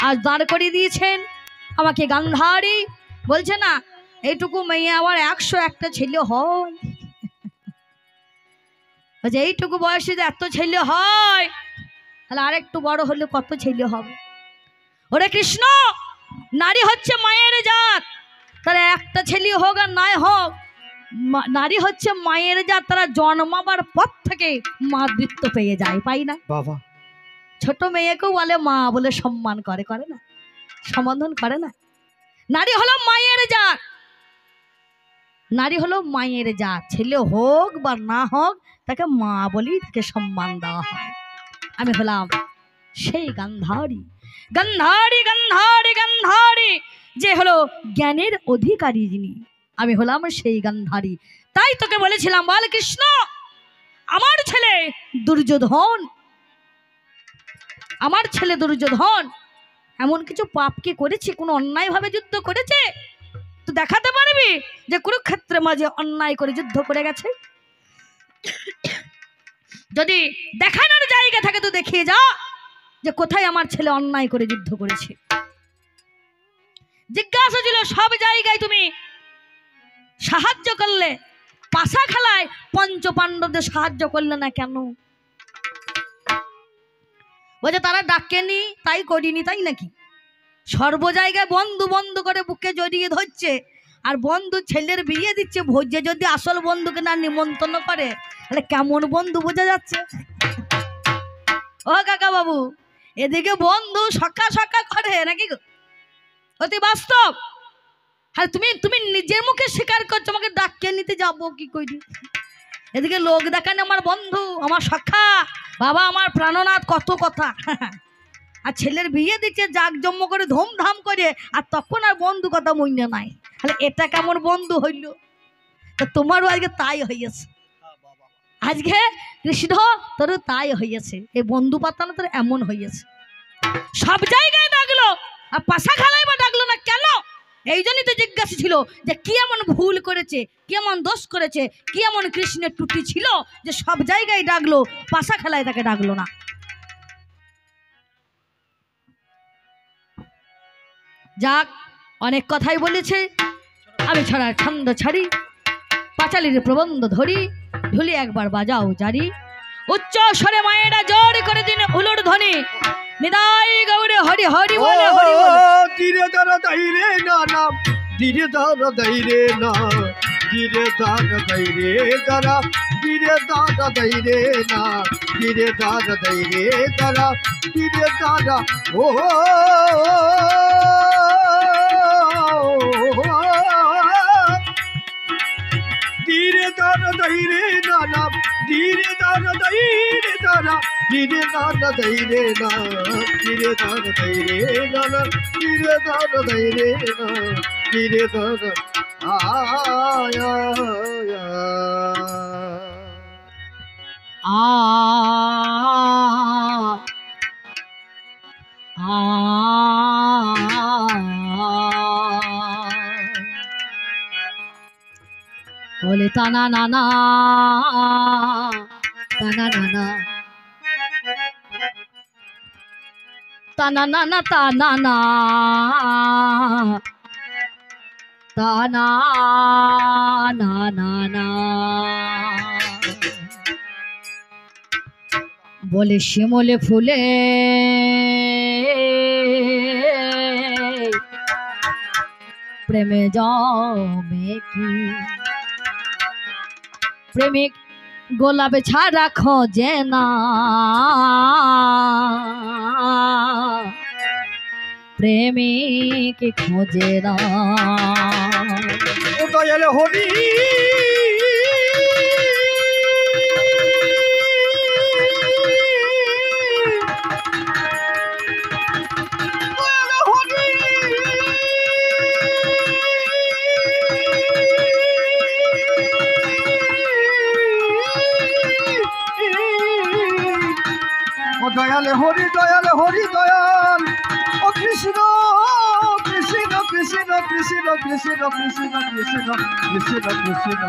আজ দাঁড় করিয়ে দিয়েছেন আমাকে গান্ধারী। বলছে না এইটুকু মেয়ে আবার 101টা ছেলে হয়। বলছে এইটুকু বয়সে যে এত ছেলে হয়, তাহলে আরেকটু বড় হলে কত ছেলে হবে। ওরে কৃষ্ণ, নারী হচ্ছে মায়ের জাত, তারা একটা ছেলে হোক আর নাই হোক, নারী হচ্ছে মায়ের জাত। তারা জন্মাবার পর থেকে মাতৃত্ব পেয়ে যায়, পাই না বাবা। ছোট মেয়েকেও বলে মা বলে সম্মান করে, করে না? সম্বোধন করে না? নারী হলো মায়ের জাত, নারী হলো মায়ের জাত। ছেলে হোক বা না হোক তাকে মা বলি, তাকে সম্মান দেওয়া হয়। আমি হলাম সেই গান্ধারী। গান্ধারী গান্ধারী গান্ধারী যে হলো জ্ঞানের অধিকারী যিনি, আমি হলাম সেই গান্ধারী। তাই তোকে বলেছিলাম বল কৃষ্ণ, আমার ছেলে দুর্যোধন, আমার ছেলে দুর্যোধন এমন কিছু পাপ কি করেছে? কোনো অন্যায় ভাবে যুদ্ধ করেছে? তো দেখাতে পারবি যে কুরুক্ষেত্রের মাঝে অন্যায় করে যুদ্ধ করে গেছে? যদি দেখানোর জায়গা থাকে তো দেখিয়ে যা যে কোথায় আমার ছেলে অন্যায় করে যুদ্ধ করেছে। জিজ্ঞাসা ছিল সব জায়গায় তুমি সাহায্য করলে, পাশা খেলায় পঞ্চ পাণ্ডবদের সাহায্য করলে না কেন? বলছে তারা ডাকেনি তাই করিনি, তাই নাকি? সর্ব জায়গায় বন্ধু বন্ধু করে বুকে জড়িয়ে ধরছে, আর বন্ধু ছেলের বিয়ে দিচ্ছে ভোজে যদি আসল বন্ধুকে না নিমন্ত্রণ করে, তাহলে কেমন বন্ধু বোঝা যাচ্ছে? ও কাকা বাবু, এদিকে বন্ধু সকা সকা করে নাকি গো? অতি বাস্তব। হ্যাঁ, তুমি তুমি নিজের মুখে স্বীকার করছো আমাকে ডাকিয়ে নিতে যাবো কি করি। এদিকে লোক দেখানে আমার বন্ধু, আমার সখা, বাবা আমার প্রাণনাথ, কত কথা। আর ছেলের বিয়ে দিচ্ছে জাঁকজম্য করে ধুমধাম করে, আর তখন আর বন্ধু কথা মনে নাই। তাহলে এটা কেমন বন্ধু হইল? তো তোমারও আজকে তাই হইয়াছে। আজকে কৃষ্ণ তোরও তাই হইয়াছে, এই বন্ধু পাতানো তোর এমন হইয়াছে। সব জায়গায় ডাকলো আর পাশা খেলায় বা ডাকলো না কেন? এই জন্যই তো জিজ্ঞাসা ছিল যে কি এমন ভুল করেছে, কি এমন দোষ করেছে, কি এমন কৃষ্ণের ত্রুটি ছিল যে সব জায়গায় ডাকলো, পাশা খেলায় তাকে ডাকলো না। যাক, অনেক কথাই বলেছে, আমি ছড়ার ছন্দ ছাড়ি, পাঁচালির প্রবন্ধ ধরি, ঢুলি একবার বাজাও জারি, উচ্চ স্বরে মায়েরা জোর করে দিন উলুর ধ্বনি, নিদাই গৌরে হরি হরি বলে হরি বলে। ধীরে ধরে দাইরে না নাম, ধীরে ধরে দাইরে না, ধীরে ধরে দাইরে দারা, ধীরে ধরে দাইরে না, ধীরে ধরে দাইরে দারা, ধীরে ধরা। ও ধীরে ধরে দাইরে না নাম, ধীরে ধরে দাইরে দারা, ধীরে ধরে দাইরে না, ধীরে ধরে দাইরে না, ধীরে ধরে দাইরে না, ধীরে ধরে আয়া আ আ বলে তানা নানা তানা নানা তানা নানা তানা না তানা না না না বলে শিমলে ফুলে প্রেমে জমে কি, প্রেমিক গোলাপে ছাড়া খোঁজে না, প্রেমিক খোঁজে না। ও দয়াল হরি দয়াল হরি দয়াল হরি দয়াল, ও কৃষ্ণ কৃষ্ণ কৃষ্ণ কৃষ্ণ কৃষ্ণ কৃষ্ণ কৃষ্ণ কৃষ্ণ কৃষ্ণ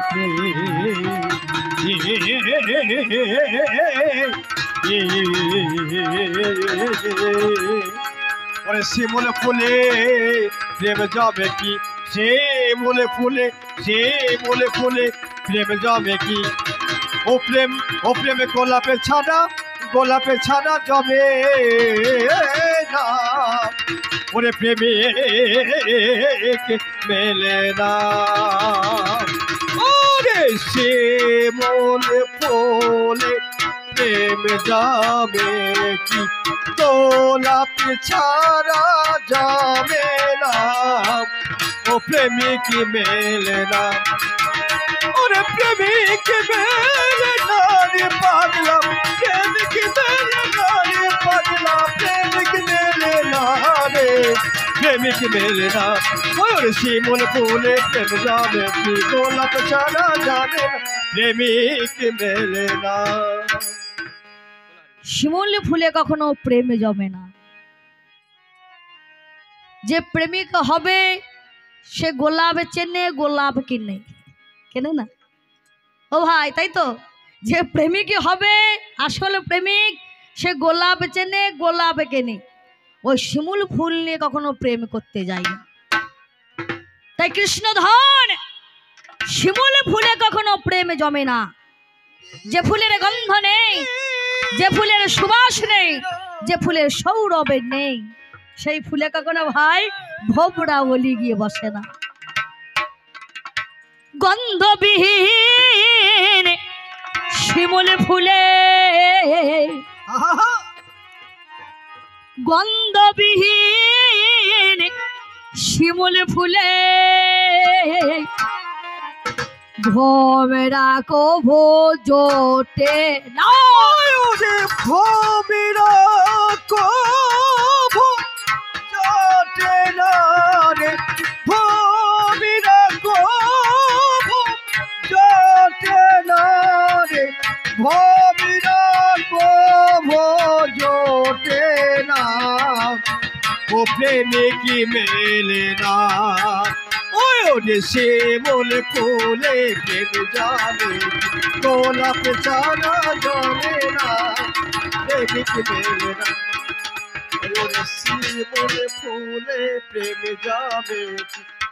ওরে শিমুল ফুলে প্রেম যাবে কি, শিমুল ফুলে শিমুল ফুলে প্রেম যাবে কি, ও প্রেমে গোলাপের ছানা জমে না, ওরে প্রেমিক মেলে না, ওরে শিমুল ফুলে প্রেম যাবে কি, গোলাপ ছাড়া যাবে না, ও প্রেমিক মেলে না, ওরে প্রেমিক মেলে না রে পাগলা, প্রেমিক মেলে না রে পাগলা, প্রেমিক মেলে না রে, প্রেমিক মেলে না, ওরে শিমুল ফুলে প্রেম যাবে কি, গোলাপ ছাড়া যাবে না, প্রেমিক মেলে না। শিমুল ফুলে কখনো প্রেম জমে না। যে প্রেমিক হবে সে গোলাপ চেনে, গোলাপ কিনে কেনে না। ও ভাই তাই তো, যে প্রেমিক হবে আসলে প্রেমিক সে গোলাপ চেনে, গোলাপ কেনে, ওই শিমুল ফুল নিয়ে কখনো প্রেম করতে যায় না। তাই কৃষ্ণধন শিমুল ফুলে কখনো প্রেম জমে না। যে ফুলের গন্ধ নেই, যে ফুলের সুবাস নেই, যে ফুলের সৌরভ নেই, সেই ফুলে কখনো ভাই ভোবরা বলি গিয়ে বসে না। গন্ধবিহীন শিমুল ফুলে, গন্ধবিহীন শিমুল ফুলে, ভোমরা কভো জোটে না, ভোমরা কভো জোটে না রে, ভোমরা কভো জোটে না রে, ভোমরা কভো জোটে না, ও প্রেমিক মেলে না, ওরে শিমুল ফুলে প্রেম যাবে, গোলাপ ছাড়া জমে না, প্রেমিক মেলে না, ওরে শিমুল ফুলে প্রেম যাবে,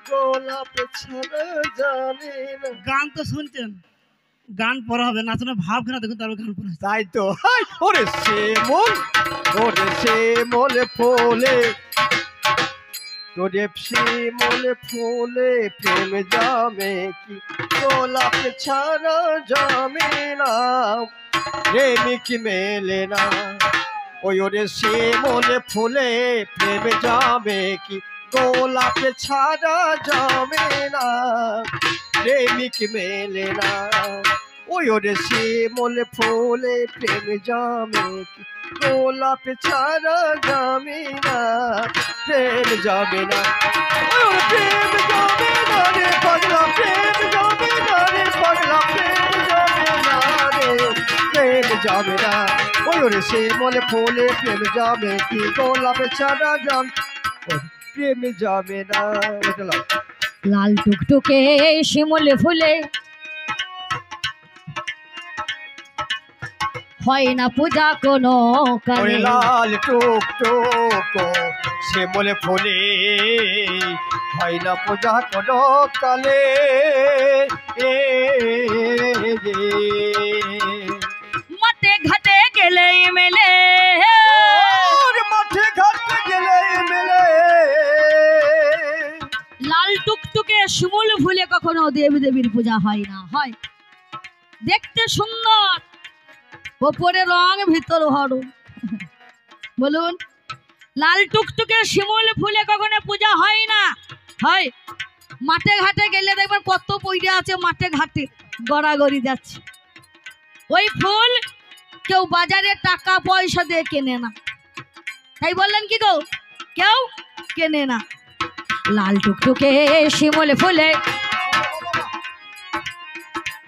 গোলাপ ছাড়া জানে না। গান তো শুনছেন, গান পড়া হবে, নাচনের ভাব কেনা দেখুন, তারপর গান পড়া। তাই তো, ওরে শিমুল ফুলে, তোরে শিমুল ফুলে প্রেম জমে কি, গোলাপ ছাড়া জমে না, প্রেমিক মেলে না, ওই ওরে শিমুল ফুলে প্রেম জমে কি, গোলাপ ছাড়া জমে না, প্রেমিক মেলে না, ওই ওরে শিমুল ফুলে প্রেম জমে কি, গোলাপ ছাড়া জমে না, প্রেম যাবে না, প্রেম যাবে না রে পাগলা, প্রেম যাবে না রে পাগলা, প্রেম যাবে না রে, প্রেম যাবে না, ওই ওরে শিমুল ফুলে প্রেম যাবে কি, গোলাপ ছাড়া প্রেম যাবে না। লাল টুকটুকে শিমুল ফুলে হয় না পূজা কোনো কালে, লাল টুকটুক শিমুল ফুলে হয় না পূজা কোনো কালে, মাঠে ঘাটে গেলে মেলে, মাঠে ঘাটে গেলে মেলে, লাল টুকটুকে শিমুল ফুলে কখনো দেবী দেবীর পূজা হয় না। হয় দেখতে সুন্দর, ওপরে রং ভিতর হরু, বলুন লাল টুকটুকে শিমুল ফুলে কখনো পূজা হয় না। হয় মাঠে ঘাটে গেলে দেখবেন কত পয়সা আছে, মাঠে ঘাটে গড়াগড়ি যাচ্ছে, ওই ফুল কেউ বাজারে টাকা পয়সা দিয়ে কেনে না। তাই বললেন কি গো, কেউ কেনে না। লাল টুকটুকে শিমুল ফুলে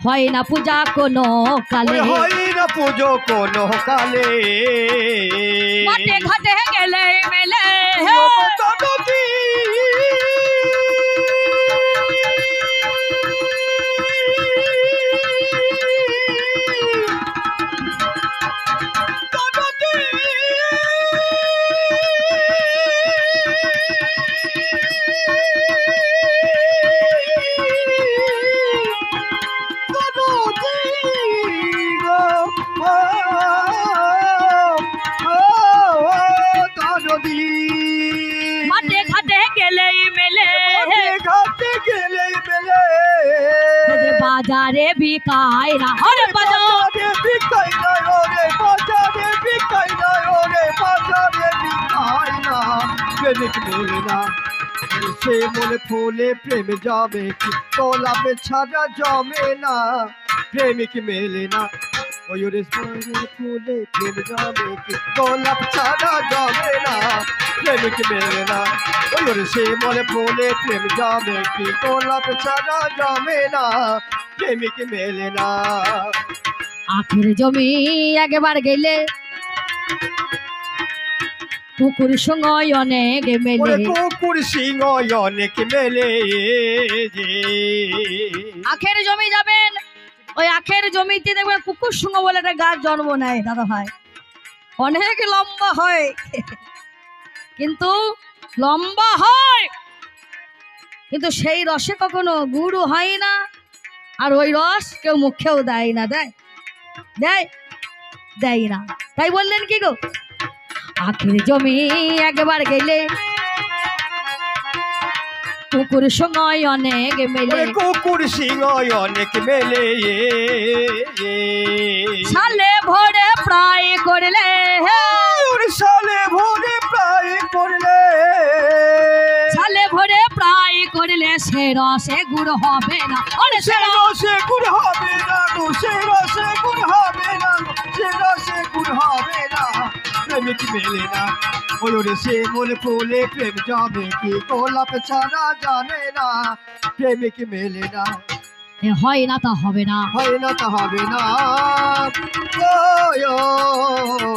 হয় না পূজা কোনো কালে, হয় না পুজো কোনো কালে, মাঠে ঘাটে গেলে মেলে, মাঠে ঘাটে গেলেই মেলে ঘাটে গেলেই মেলে যে বাজারে বিকায় না হরে বাজার বাজারে বিকাই না ওরে বাজারে বিকাই না ওরে বাজারে বিকাই না প্রেমিক মেলে না সে মনে ফুলে প্রেম জমে কি গোলাপে ছাড়া জমে না প্রেমিক মেলে না ওই ওরে ফুলে প্রেম জমে কি গোলাপ ছাড়া জমে না প্রেমিক মেলে না ওই ওরে সে মনে ফুলে প্রেম জমে কি গোলাপ ছাড়া জমে না প্রেমিক মেলে না আখের জমি একবার গেলে পুকুর সঙ্গে অনেক মেলে ওরে কুকুর সিংহ অনেক মেলে যে আখের জমি যাবেন ওই আখের জমিতে দেখবেন কুকুর সঙ্গে বলে একটা গাছ জন্ম নেয় দাদা ভাই অনেক লম্বা হয় কিন্তু লম্বা হয় কিন্তু সেই রসে কখনো গুড় হয় না আর ওই রস কেউ মুখেও দেয় না দেয় দেয় দেয় না তাই বললেন কি গো আখের জমি একবার গেলে কুকুর সময় অনেক মেলে কুকুর সিংহ অনেক মেলে সালে ভরে প্রায় করলে সালে ভরে প্রায় করলে সালে ভরে প্রায় করলে সে রসে গুড় হবে না ওরে সে রসে গুড় হবে না গো সে রসে গুড় হবে না সে রসে গুড় হবে না প্রেমিক মেলে না ওরে সে মনে ফুলে প্রেম যাবে কি গোলাপ ছাড়া জানে না প্রেমিক মেলে না হয় না তা হবে না হয় না তা হবে না ও